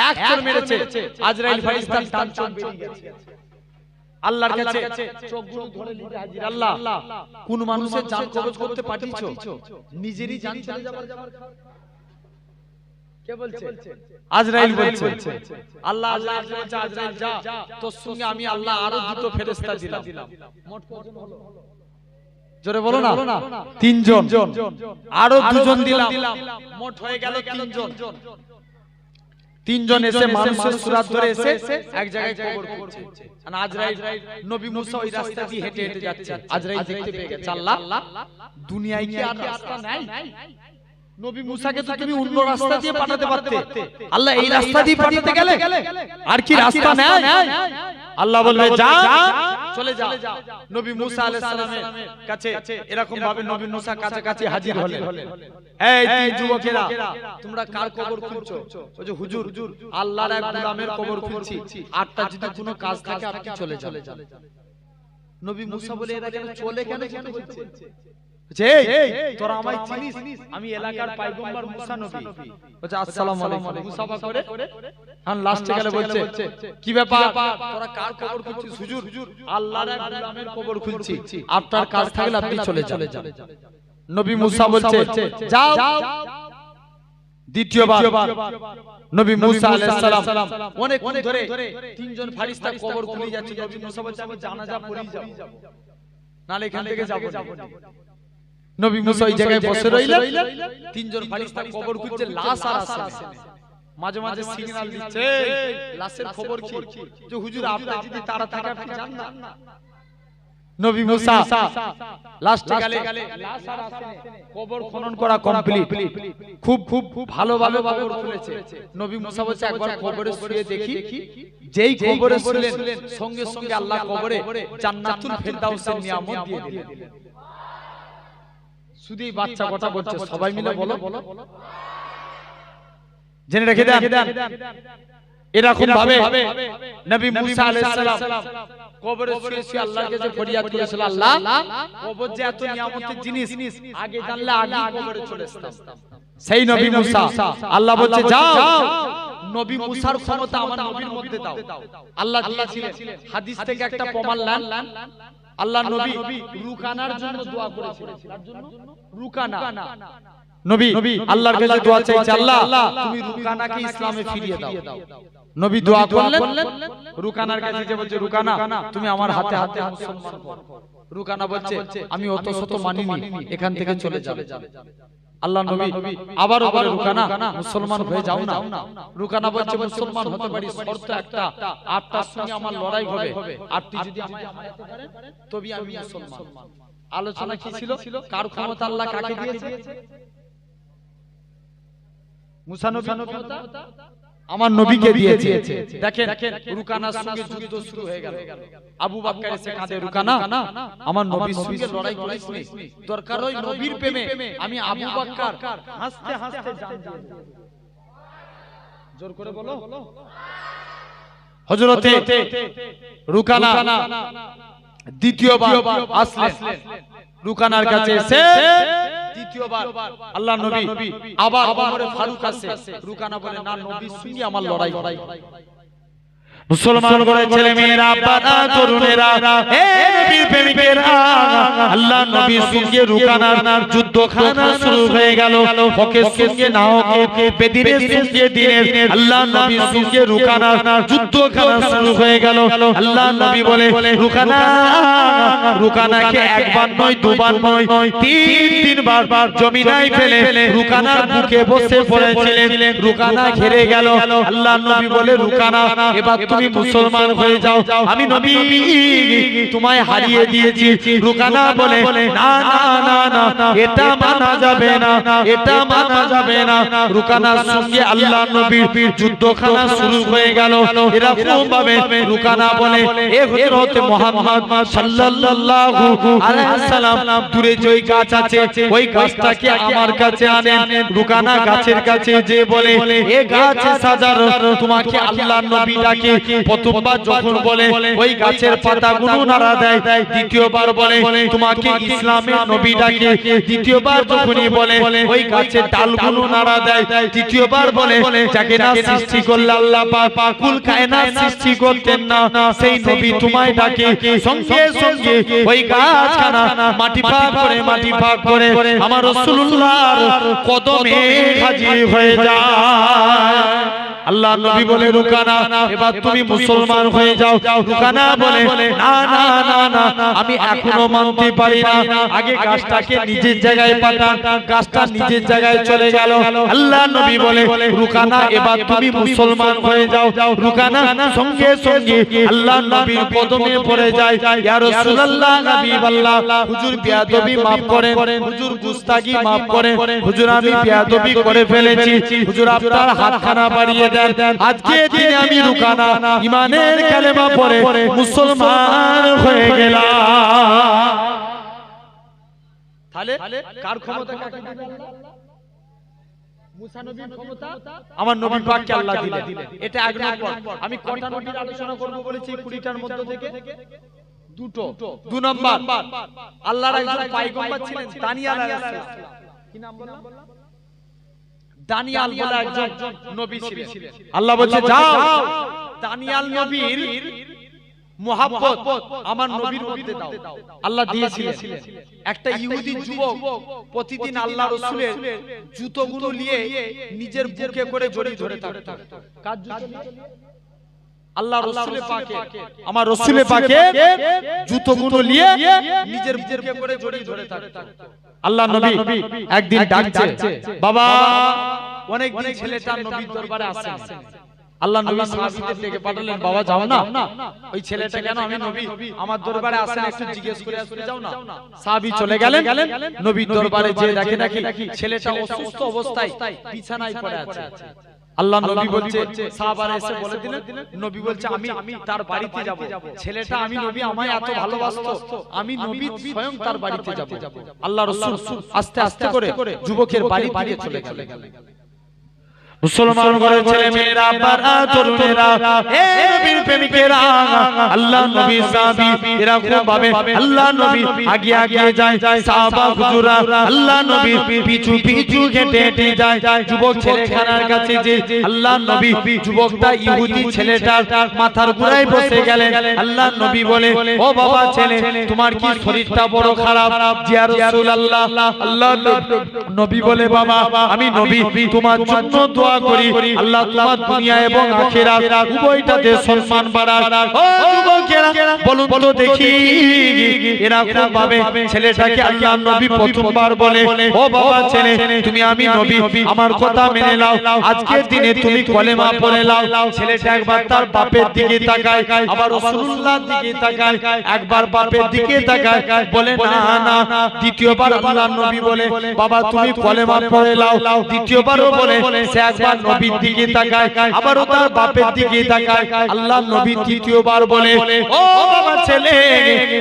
এক চড় মেরেছে, আজরাইল ফেরেশতার ডান চোখ বেরিয়ে গেছে। আল্লাহর কাছে চোখগুলো ধরে নিতে হাজির, আল্লাহ কোন মানুষের জান কবজ করতে পাঠিয়েছো? নিজেরই জান চলে যাবার কে বলছে? আজরাইল বলছে। আল্লাহ বলছে আজরাইল যা, তোর সঙ্গে আমি আল্লাহ আরো দুটো ফেরেশতা দিলাম। মোট কজন হলো? জোরে বলো না। 3 জন। আরো 2 জন দিলাম, মোট হয়ে গেল 3 জন। তিনজন এসে মানুষের সুরাত ধরে এসে এক জায়গায় কবর খুঁড়ছে। আর আজরাইল নবী মুসা ওই রাস্তা দিয়ে হেঁটে হেঁটে যাচ্ছে। আজরাইল দেখতে পেয়ে গেছে, আল্লাহ দুনিয়ায় কি আর রাস্তা নাই? নবী মুসাকে তো তুমি অন্য রাস্তা দিয়ে পাঠাতে পারতে, আল্লাহ এই রাস্তা দিয়ে পাঠাতে গেলে আর কি রাস্তা নাই? আল্লাহ বলবে যা, চলে যা। নবী মুসা আলাইহিস সালামের কাছে এরকম ভাবে নবী মুসা কাছাকাছি হাজির হলেন। এই তিন যুবকেরা, তোমরা কার কবর খুঁড়ছো? ওই যে হুজুর, আল্লাহর এক গোলামের কবর খুঁড়ছি, আটটা যদি কোনো কাজ থাকে আপনি চলে যান। নবী মুসা বলে, এরা কেন চলে, কেন যেতে বলছে? তোরা আমায় চিনিস? আমি এলাকার পয়গম্বর মুসা নবী। বলছে আসসালামু আলাইকুম। মুসাফা করে আর লাস্টে গেলে বলছে, কি ব্যাপার, তোরা কার কবর খুঁড়ছিস? হুজুর, আল্লাহর এক গোলামের কবর খুঁড়ছি, আপনার কাজ থাকলে আপনি চলে যান। নবী মুসা বলছে যাও। দ্বিতীয়বার নবী মুসা আলাইহিস সালাম অনেক ধরে তিনজন ফেরেশতা কবর খুলে যাচ্ছে। নবী মুসা বলছে আমি জানাজা পড়ি যাব, নালে এখান থেকে যাব না। নবী মুসা ওই জায়গায় বসে রইলেন। তিনজন ফেরেশতা কবর খুঁজছে, লাশ আর আসে না। মাঝে মাঝে সিগন্যাল দিচ্ছে, লাশের খবর কি? যে হুজুর আপনি যদি তাড়াতাড়ি আপনি যান না। নবী মুসা লাস্টে গেলে লাশ আর আসে না, কবর খনন করা কমপ্লিট। খুব ভালো কবর খুলেছে। নবী মুসা বলছে একবার কবরে শুয়ে দেখি। যেই কবরে শুলেন, সঙ্গে সঙ্গে আল্লাহ কবরে জান্নাতুল ফেরদাউসের নিয়ামত দিয়ে দিলেন। শুধু এই বাচ্চা কথা বলছে, সবাই মিলে বলো, জেনে রেখে দেন। এরকম ভাবে নবী মুসা আলাইহিস সালাম কবরে শুয়ে আল্লাহর কাছে ফরিয়াদ করেছিল, আল্লাহ কবর যে এত নিয়ামতের জিনিস, আগে জানলে আগে কবরে চলে আসতাম। সেই নবী মুসা, আল্লাহ বলছে যাও, নবী মুসার ক্ষমতা আমার নবীর মধ্যে দাও। আল্লাহ দিয়েছিলেন। হাদিস থেকে একটা প্রমাণ নেন। আল্লাহ নবী রুকানার জন্য দোয়া করেছিলেন। তার জন্য রুকানা নবী আল্লাহর কাছে দোয়া চাইছে, আল্লাহ তুমি রুকানাকে ইসলামে ফিরিয়ে দাও। নবী দোয়া করলেন রুকানার কাছে, যে বলছে রুকানা তুমি আমার হাতে হাতে মুসলমান করো। রুকানা বলছে আমি অত শত মানিনি, এখান থেকে চলে যাও। আল্লাহ নবী আবার বলে রুকানা মুসলমান হয়ে যাও না। রুকানা বলছে মুসলমান হতে পারি, শর্ত একটা, আপনার সঙ্গে আমার লড়াই হবে, আপনি যদি আমায় হারাতে পারেন তবেই আমি মুসলমান। আলোচনা কি ছিল? কার ক্ষমতা আল্লাহ কাকে দিয়েছে? মুসা নবীর ক্ষমতা আমার নবীকে দিয়েছে। দেখেন রুকানার সঙ্গে যুদ্ধ শুরু হয়ে গেল। আবু বকর এসে কাঁদে, রুকানা আমার নবীর সঙ্গে লড়াই করিস নি, দরকার হয় নবীর প্রেমে আমি আবু বকর হাসতে হাসতে জান দিয়ে দেব। জোর করে বলো। হযরতে রুকানা দ্বিতীয়বার আসলেন। রুকানার কাছে এসে দ্বিতীয়বার আল্লাহ নবী আবার ওমরে ফারুক আসে। রুকানা বলে না, নবীর সঙ্গে আমার লড়াই। মুসলমান করে ছেলে মেয়েরা, বাবা তরুণেরা, হে নবীর প্রেমিকেরা, আল্লাহ নবীর সঙ্গে রুকানার যুদ্ধখানা শুরু হয়ে গেল। হকের সঙ্গে না হকে, বেদিনের সঙ্গে দিনের, আল্লাহ নবীর সঙ্গে রুকানার যুদ্ধখানা শুরু হয়ে গেল। আল্লাহ নবী বলে রুকানাকে একবার নয়, দুবার নয়, তিনবার জমিনায় ফেলে রুকানার বুকে বসে পড়েছিলেন। রুকানা ঘেরে গেল। আল্লাহ নবী বলে রুকানা এবার তুমি মুসলমান হয়ে যাও, আমি নবী তোমায় হারিয়ে দিয়েছি। রুকানা বলে না না না না, এটা মানা যাবে না, এটা মানা যাবে না। রুকানার সঙ্গে আল্লাহ নবীর যুদ্ধখানা শুরু হয়ে গেল। এরকম ভাবে রুকানা বলে এ হযরত মুহাম্মদ সাল্লাল্লাহু আলাইহি সাল্লাম দূরে যে গাছ আছে ওই গাছটাকে আমার কাছে আনেন। রুকানা গাছের কাছে যে বলে এ গাছ সাজার তোমাকে আল্লাহ নবী ডাকে। প্রথমবার যখন বলে ওই গাছের পাতাগুলো নাড়া দেয়। দ্বিতীয়বার বলে তোমাকে ইসলামের নবী ডাকে। দ্বিতীয়বার যখনই বলে ওই গাছের ডালগুলো নাড়া দেয়। তৃতীয়বার বলে যাকে না সৃষ্টি করলে আল্লাহ পাক কুল কায়নাত সৃষ্টি করতেন না, সেই নবী তোমায় ডাকে। সঙ্গে সঙ্গে ওই গাছখানা মাটি ভাগ করে আমার রাসূলুল্লাহর কদমে হাজির হয়ে যায়। আল্লাহ নবী বলে রুকানা এবার তুমি মুসলমান হয়ে যাও। রুকানা বলে না না না না আমি এখনো মানতে পারি না, আগে গাছটাকে নিজের জায়গায় পাঠান। গাছটা নিজের জায়গায় চলে গেল। আল্লাহ নবী বলে রুকানা এবার তুমি মুসলমান হয়ে যাও। রুকানা সঙ্গে সঙ্গে আল্লাহ নবীর কদমে পড়ে যায়। ইয়া রাসূলুল্লাহ হাবিবাল্লাহ, হুজুর বিয়াদবি maaf করেন, হুজুর গুস্তাখি maaf করেন, হুজুর আমি বিয়াদবি করে ফেলেছি, হুজুর আপনার হাতখানা বাড়িয়ে দেন। আজকে দিনে আমি রুকানা ঈমানের কালেমা পড়ে মুসলমান হয়ে গেলাম। তাহলে কার ক্ষমতা কাকে দিলেন আল্লাহ? মুসা নবীর ক্ষমতা আমার নবী পাককে আল্লাহ দিলেন। এটা এক নম্বর। আমি কটা নবীর আলোচনা করব বলেছি 20টার মধ্যে থেকে দুটো। দুই নম্বর আল্লাহর একজন পয়গম্বর ছিলেন দানিয়েল আলাইহিস সালাম। কি নাম বললাম? দানিয়েল বলে একজন নবী ছিলেন। আল্লাহ বলছে যাও দানিয়েল নবীর মোহাব্বত আমার নবীর মধ্যে দাও। আল্লাহ দিয়েছিলেন। একটা ইহুদি যুবক প্রতিদিন আল্লাহ রাসূলের জুতোগুলো নিয়ে নিজের বুকে করে জড়িয়ে ধরে থাকত। কার জুতো নিয়ে? আল্লাহ রাসূলে পাকে আমার রাসূলে পাকে জুতোগুলো নিয়ে নিজের বুকে করে জড়িয়ে ধরে থাকত। আল্লাহ নবী একদিন ডাকছে, বাবা অনেক দিন ছেলেটা নবীর দরবারে আসে। আল্লাহ নবী সাহাবীদের ডেকে পাঠালেন, বাবা যাও না, ওই ছেলেটা কেন আমি নবী আমার দরবারে আসে না, একটু জিজ্ঞেস করে আসতে যাও না। সাহাবী চলে গেলেন। নবীর দরবারে যেয়ে দেখে নাকি ছেলেটা অসুস্থ অবস্থায় বিছানায় পড়ে আছে। আল্লাহ নবী বলছে, সাহাবারা এসে বলে দিলেন, নবী বলছে আমি তার বাড়িতে যাব। ছেলেটা আমি নবী আমায় এত ভালোবাসতো, আমি নবী স্বয়ং তার বাড়িতে যাব। আল্লাহ রাসূল আস্তে আস্তে করে যুবকের বাড়ি দিকে চলে গেলেন। মুসলমান ঘরের ছেলে মেয়েরা, বাবা তরুণেরা, হে নবীর প্রেমিকেরা, আল্লাহ নবী সাহাবী এরকম ভাবে আল্লাহ নবী আগে আগে যায়, সাহাবা হুজুরা আল্লাহ নবী পিছু পিছু হেঁটে হেঁটে যায়। যুবক ছেলেখানার কাছে যে আল্লাহ নবী যুবকটা ইহুদি ছেলেটার মাথার গোড়ায় বসে গেলেন। আল্লাহ নবী বলে, ও বাবা ছেলে তোমার কি শরীরটা বড় খারাপ? ইয়া রাসূলুল্লাহ। আল্লাহ নবী বলে, বাবা আমি নবী তোমার জন্য দোয়া করি আল্লাহ তোমার দুনিয়া এবং আখিরাত উভয়টাতে সম্মান বাড়াক। ও যুবকেরা বলুন তো দেখি, এরকম ভাবে ছেলেটাকে আল্লাহ নবী প্রথমবার বলে, ও বাবা ছেলে তুমি আমি নবী আমার কথা মেনে নাও, আজকের দিনে তুমি কলেমা পড়ে নাও। ছেলেটা একবার তার বাপের দিকে তাকায়, আবার রাসূলুল্লাহর দিকে তাকায়, একবার বাপের দিকে তাকায়, বলে না না। দ্বিতীয়বার আল্লাহ নবী বলে, বাবা তুমি কলেমা পড়ে নাও। দ্বিতীয়বারও বলে, সে একবার নবীর দিকে তাকায়, আবারও তার বাপের দিকে তাকায়। আল্লাহ নবী তৃতীয়বার বলে, ও বাবা ছেলে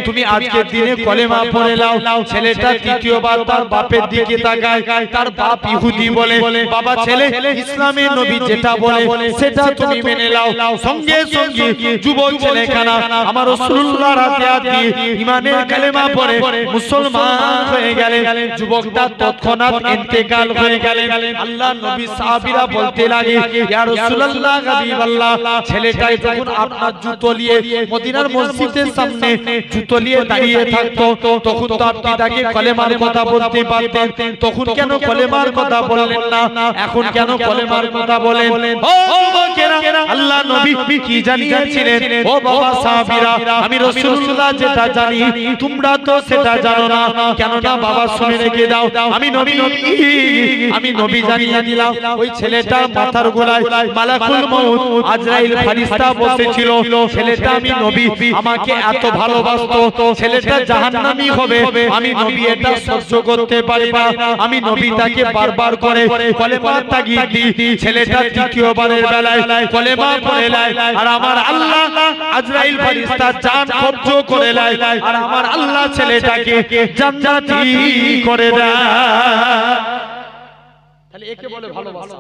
তুমি আজকের দিনে কলেমা পড়ে নাও। ছেলেটা তৃতীয়বার তার বাপের দিকে তাকায়, তার বাপ ইহুদি বলে, বাবা ছেলে ইসলামের নবী যেটা বলে সেটা তুমি মেনে নাও। সঙ্গে সঙ্গে যুবক ছেলেখানা আমার রাসূলুল্লাহর হাতে হাত দিয়ে ঈমানের কালেমা পড়ে মুসলমান হয়ে গেলেন। যুবকটা তৎক্ষণাৎ ইন্তেকাল হয়ে গেলেন। আল্লাহ নবী সাহাবীরা বলতে লাগে, ইয়া রাসূলুল্লাহ হাবিবাল্লাহ, ছেলেটাই যখন আপনার জুতো নিয়ে মদিনার মসজিদের সামনে জুতো নিয়ে দাঁড়িয়ে থাকতো, তখন তো আপনি তাকে কলেমার কথা বলতে পারতেন, তখন কেন কলেমার কথা বললেন না? এখন কেন কলেমার কথা বলেন? ও যুবকেরা, আল্লাহ নবী কি জানিয়েছিলেন? ও বাবা সাহাবীরা, আমি রাসূলুল্লাহ যেটা জানি তোমরা তো সেটা জানো না। কেন না বাবা শুনে রেখে দাও, আমি নবী জানিয়ে দিলাম। ওই ছেলেটার মাথার গোলায় মালাকুল মউত আজরাইল ফেরেশতা বসেছিল। ছেলেটা আমি নবী আমাকে এত ভালোবাসতো, ছেলেটা জাহান্নামী হবে আমি নবী এটা সহ্য করতে পারি না। আমি নবী তাকে বারবার করে কলেমা তাগিদ দিই। ছেলেটা তৃতীয়বারের বেলায় কলেমা পড়ে নেয়, আর আমার আল্লাহ আজরাইল ফেরেশতা জান কবজ করে নেয়, আর আমার আল্লাহ ছেলেটাকে জান্নাতি করে দেয়। তাহলে একে বলে ভালোবাসা,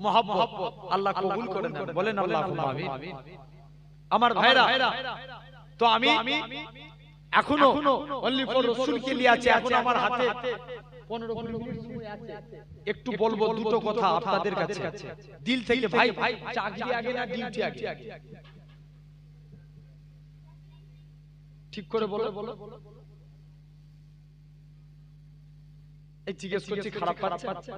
মহব্বত। আল্লাহ কবুল করে নেন, বলেন আল্লাহুম্মা আমিন। আমার ভাইরা, তো আমি এখনো অনলি ফর রাসূলকে নিয়ে আছে। এখন আমার হাতে 15 মিনিট সময় আছে, একটু বলবো দুটো কথা আপনাদের কাছে দিল থেকে। ভাই চাকরি আগে না ডিউটি আগে? ঠিক করে বলো। এই জিজ্ঞেস করছি, খারাপ পাচ্ছে?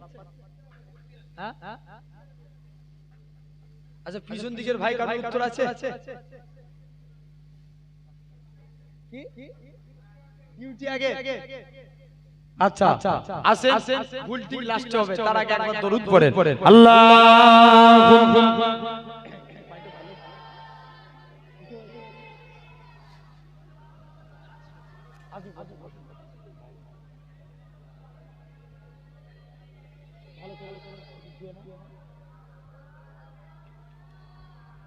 আচ্ছা পিছন দিকের ভাই কারো উত্তর আছে? কি ডিউটি আগে? আচ্ছা আসেন ভুল ঠিক লাস্টে হবে, তার আগে একবার দরুদ পড়েন। আল্লাহুম্মা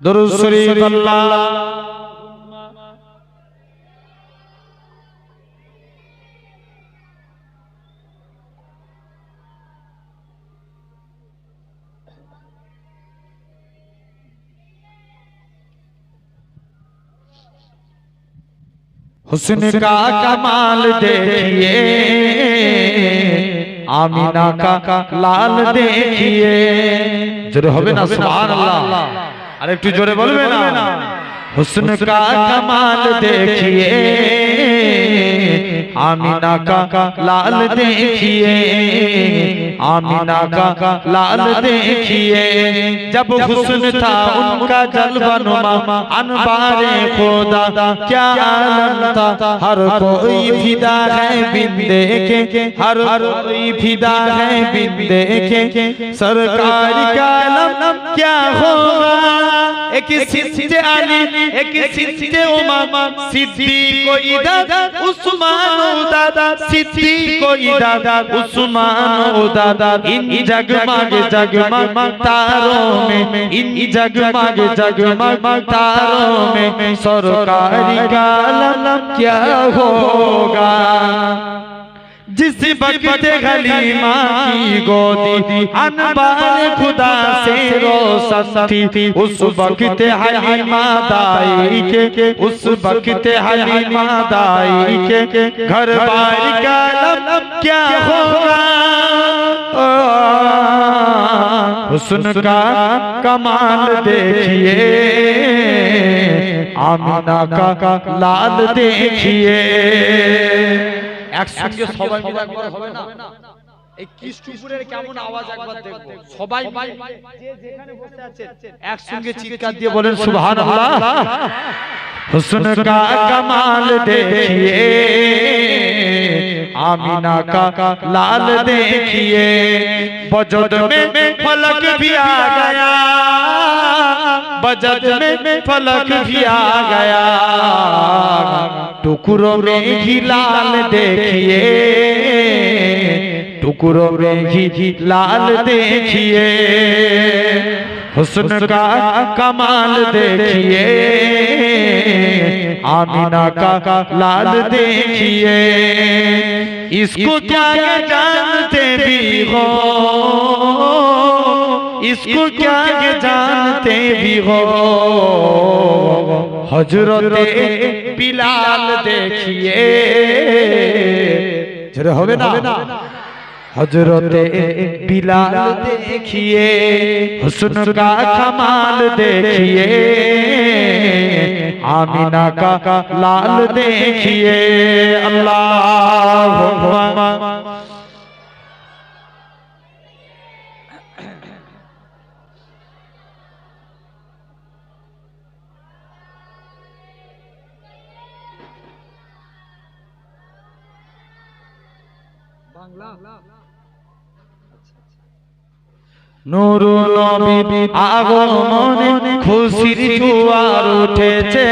দরুদ শরীফ আল্লাহুম্মা हुस्न का कमाल देखिए, आमीना का लाल देखिए। जोरे होबे ना सुभान अल्लाह, अरे একটু জোরে বলবে না? हुस्न का कमाल देखिए, आमीना का लाल देखिए, आमीना का लाल देखिए। जब हुस्न था उनका जलवा नुमा अनवारे खुदा, क्या आलम था। हर कोई फिदा है बिन देखे, हर कोई फिदा है बिन देखे। सरकार का आलम क्या होगा, एक सिद्दे अली एक सिद्दे उमर, सिद्दीक को इधर उस्मान दादा, सिद्दीक को इधर उस्मान दादा। इन जगमग जगमग तारों में, इन जगमग जगमग तारों में सरकारी का आलम क्या होगा। जिस वक्त हलीमा की गोदी अनबार खुदा से रोशन थी, उस वक्त हलीमा दाई के, उस वक्त हलीमा दाई के घर बार का आलम क्या होगा। हुस्न का कमाल देखिए, आमीना का लाल देखिए। একসঙ্গে সবাই মিলে একবার হবে না? এই কৃষ্ণপুরের কেমন আওয়াজ একবার দেখবো সবাই যে যেখানে বসে আছেন একসঙ্গে চিৎকার দিয়ে বলেন সুবহানাল্লাহ। हुस्न का कमाल देखिए, आमीना का लाल देखिए। बजद में फलक भी आ गया, बजद में फलक भी आ गया। टुकड़ों में ही लाल देखिए, टुकड़ों में ही लाल देखिए। हुस्न का कमाल देखिए, आमीना का लाल देखिए। इसको क्या जानते भी हो, इसको क्या जानते भी हो। हजरते बिलाल देखिए, जरा होवे ना? हजरते बिलाल देखिए, हुस्न का कमाल देखिए, आमीना का लाल देखिए। अल्लाहुम्मा নূর নবী আগমনে খুশির জোয়ার উঠেছে,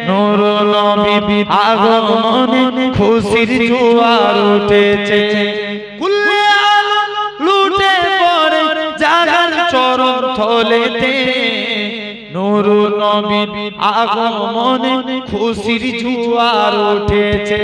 নূর নবী আগমনে খুশির জোয়ার উঠেছে। কুল্লে আলম লুটে পড়ে জাগার চরণ থলেতে, নূর নবী আগমনে খুশির জোয়ার উঠেছে।